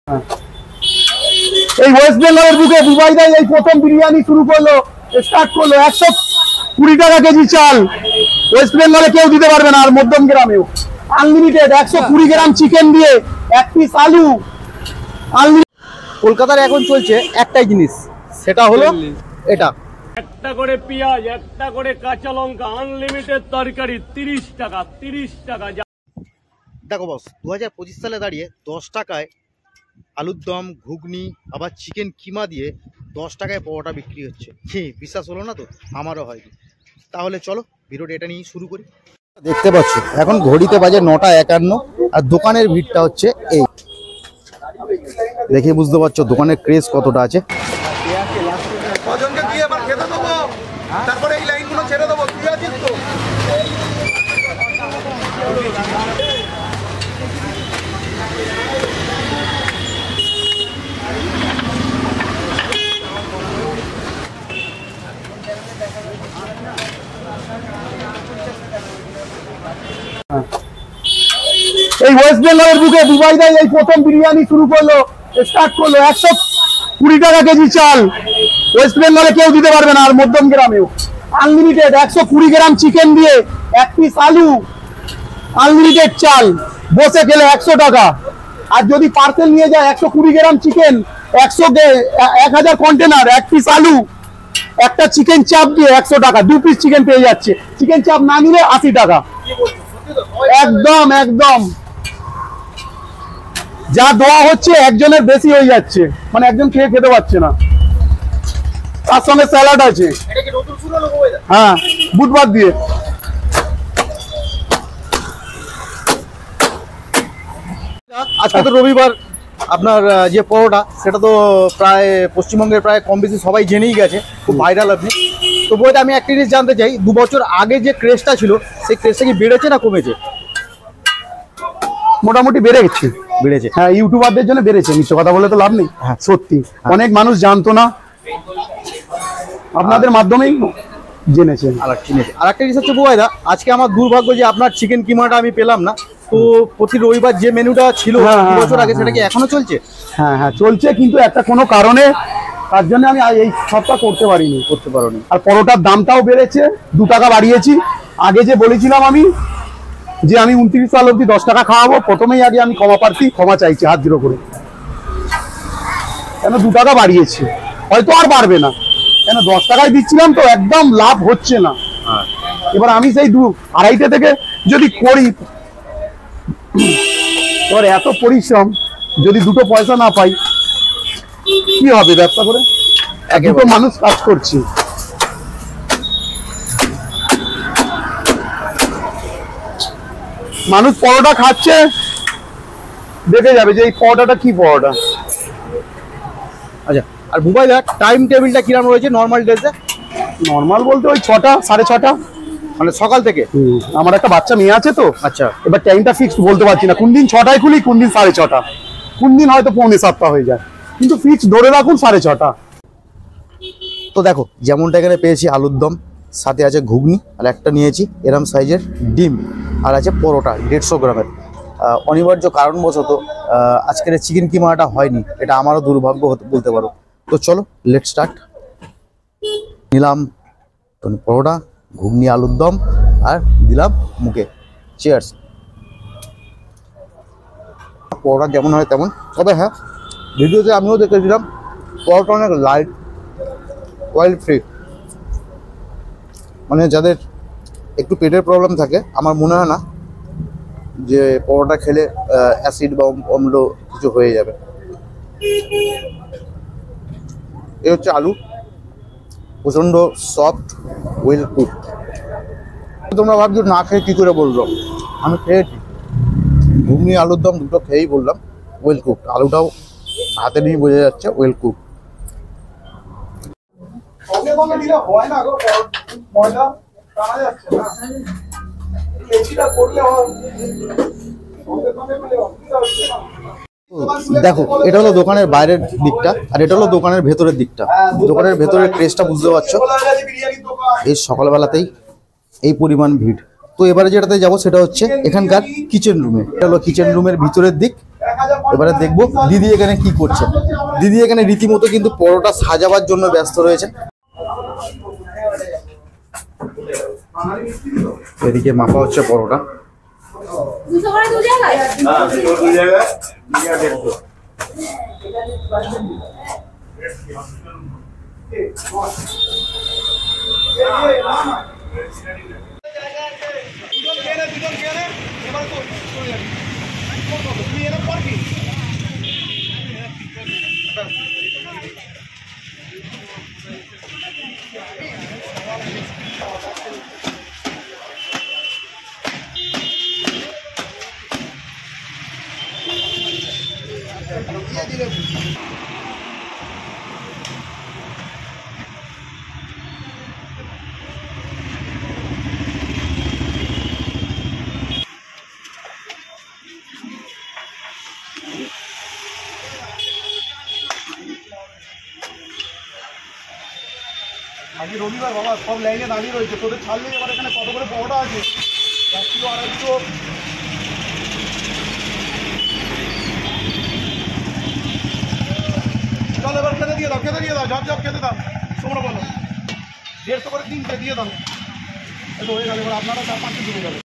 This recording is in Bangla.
এই ওয়েস্ট বেঙ্গলের বুকে দুবাইদাই এই প্রথম বিরিয়ানি শুরু করলো, স্টার্ট করলো। 120 টাকা কেজি চাল ওয়েস্ট বেঙ্গলে কেউ দিতে পারবে না, আর মধ্যম গ্রামেও আনলিমিটেড 120 গ্রাম চিকেন দিয়ে 1 পিস আলু আনলিমিটেড। কলকাতার এখন চলছে একটাই জিনিস, সেটা হলো এটা, একটা করে পেঁয়াজ, একটা করে কাঁচা লঙ্কা, আনলিমিটেড তরকারি 30 টাকা 30 টাকা। দেখো বস, 2025 সালে দাঁড়িয়ে 10 টাকায় আলুর দম, ঘুগনি, আবার চিকেন কিমা দিয়ে 10 টাকায় পরোটা বিক্রি হচ্ছে। বিশ্বাস হলো না তো? আমারও হয়নি। তাহলে চলো ভিডিওটা এটা নিয়ে শুরু করি। দেখতে পাচ্ছ এখন ঘড়িতে বাজে 9:51, আর দোকানের ভিড়টা হচ্ছে এই। দেখে বুঝতে পারছো দোকানের ক্রেজ কতটা আছে। এই ওয়েস্ট বেঙ্গলের বুকে দুবাইদাই এই প্রথম বিরিয়ানি শুরু করলো, স্টার্ট করলো। 120 টাকা কেজি চাল ওয়েস্ট বেঙ্গলে কেউ দিতে পারবে না, আর মধ্যম গ্রামেও আনলিমিটেড 120 গ্রাম চিকেন দিয়ে 1 পিস আলু আনলিমিটেড চাল, বসে খেলে 100 টাকা। আর যদি পার্সেল নিয়ে যায় 120 গ্রাম চিকেন, 1000 কন্টেনার, 1 পিস আলু, একটা চিকেন চাপ দিয়ে 100 টাকা, 2 পিস চিকেন পেয়ে যাচ্ছে। চিকেন চাপ না নিলে 80 টাকা। একদম একদম যা দেওয়া হচ্ছে একজনের বেশি হয়ে যাচ্ছে, মানে একজন খেয়ে খেতে পারছে না। তার সঙ্গে স্যালাড আছে, হ্যাঁ, বুধবার দিয়ে। আজকে তো রবিবার, আপনার যে পরোটা সেটা তো প্রায় পশ্চিমবঙ্গের প্রায় কম বেশি সবাই জেনেই গেছে, খুব ভাইরাল আপনি। তো বইটা আমি একটা জিনিস জানতে চাই, 2 বছর আগে যে ক্রেজটা ছিল সেই ক্রেজটা কি বেড়েছে না কমেছে? মোটামুটি বেড়ে গেছে। বেড়েছে, হ্যাঁ, ইউটিউবারদের জন্য বেড়েছে, মিথ্যে কথা বলে তো লাভ নেই। হ্যাঁ সত্যি, অনেক মানুষ জানতো না, আপনাদের মাধ্যমেই জেনেছেন। আর একটা জিনিস হচ্ছে বুবাইদা, আজকে আমার দুর্ভাগ্য যে আপনার চিকেন কিমাটা আমি পেলাম না। তো প্রতি রবিবার যে মেনুটা ছিল 2 বছর আগে, সেটা কি এখনো চলছে? হ্যাঁ হ্যাঁ চলছে, কিন্তু একটা কোনো কারণে তার জন্য আমি এই সপ্তাহ করতে পারিনি। আর পরোটার দামটাও বেড়েছে, 2 টাকা বাড়িয়েছি। আগে যে বলেছিলাম আমি যে আমি 29 সাল অব্দি 10 টাকা খাওয়াবো, প্রথমেই আগে আমি ক্ষমা প্রার্থী, ক্ষমা চাইছি হাত জোড়ো করে। কেন 2 টাকা বাড়িয়েছি, হয়তো আর বাড়বে না, কেন 10 টাকায় দিচ্ছিলাম তো, একদম লাভ হচ্ছে না। এবার আমি সেই 2-2.5 থেকে যদি করি, এবার এত পরিশ্রম, যদি 2 পয়সা না পাই কি হবে ব্যবসা করে? দুটো মানুষ কাজ করছি। মানুষ পরোটা খাচ্ছে, দেখে যাবে যে এই পরোটাটা কি পরোটা। আচ্ছা, আর বুবাইদা টাইম টেবিলটা কিরকম রয়েছে নর্মাল ডেজে? নর্মাল বলতে ওই 6টা 6:30, মানে সকাল থেকে। আমার একটা বাচ্চা মেয়ে আছে তো, আচ্ছা, এবার টাইমটা ফিক্সড বলতে পারছি না, কোন দিন 6টায় খুলি, কোন দিন 6:30, কোন দিন হয়তো 6:45 হয়ে যায়, কিন্তু ফিক্স ধরে রাখুন 6:30। তো দেখো যেমনটা এখানে পেয়েছি আলুর দম, সাথে আছে ঘুগনি, আর একটা নিয়েছি এরম সাইজের ডিম, আর আছে পরোটা 150 গ্রামের। অনিবার্য কারণবশত আজকের চিকেন কিমাটা হয়নি, এটা আমারও দুর্ভাগ্য বলতে পারো। তো চলো লেট স্টার্ট। নিলাম পরোটা, ঘুগনি, আলুর দম, আর দিলাম মুখে। চিয়ার্স। পরোটা যেমন হয় তেমন, তবে হ্যাঁ ভিডিওতে আমিও দেখেছিলাম পরোটা অনেক লাইট, অয়েল ফ্রি। মানে যাদের একটু পেটের প্রবলেম থাকে, আমার মনে হয় না যে পরোটা খেলে অ্যাসিড বা অম্ল কিছু হয়ে যাবে। এই হচ্ছে আলু, প্রচণ্ড সফট, ওয়েল কুক। তোমরা ভাবছো না খেয়ে কী করে বললো, আমি খেয়েছি। ঘুগনি, আলুর দম দুটো খেয়েই বললাম ওয়েল কুক। আলুটাও হাতে নিয়ে বোঝা যাচ্ছে ওয়েল কুক। দেখো এটা হলো দোকানের বাইরের দিকটা, আর এটা হলো দোকানের ভেতরের দিকটা। দোকানের ভেতরের ক্রেজটা বুঝতে পারছো, এই সকালবেলাতেই এই পরিমাণ ভিড়। তো এবারে যেটাতে যাবো সেটা হচ্ছে এখানকার কিচেন রুমে। এটা হলো কিচেন রুমের ভিতরের দিক, এবারে দেখবো দিদি এখানে কি করছে। দিদি এখানে রীতিমতো কিন্তু পরোটা সাজাবার জন্য ব্যস্ত রয়েছে। এদিকে মাপা হচ্ছে পরোটা। আজকে রবিবার বাবা, সব লাইনে দাঁড়িয়ে রয়েছে, তোদের ছাড়লে এবার এখানে কত করে পরোটা আছে? 1 কিলো 250। চল এবার খেতে দিয়ে দাও, ঝপ ঝপ খেতে দাও। তোমরা বলো 150 করে 3 দিয়ে দাও। এটা হয়ে গেল, এবার আপনারা 4-5 দিতে যাবে।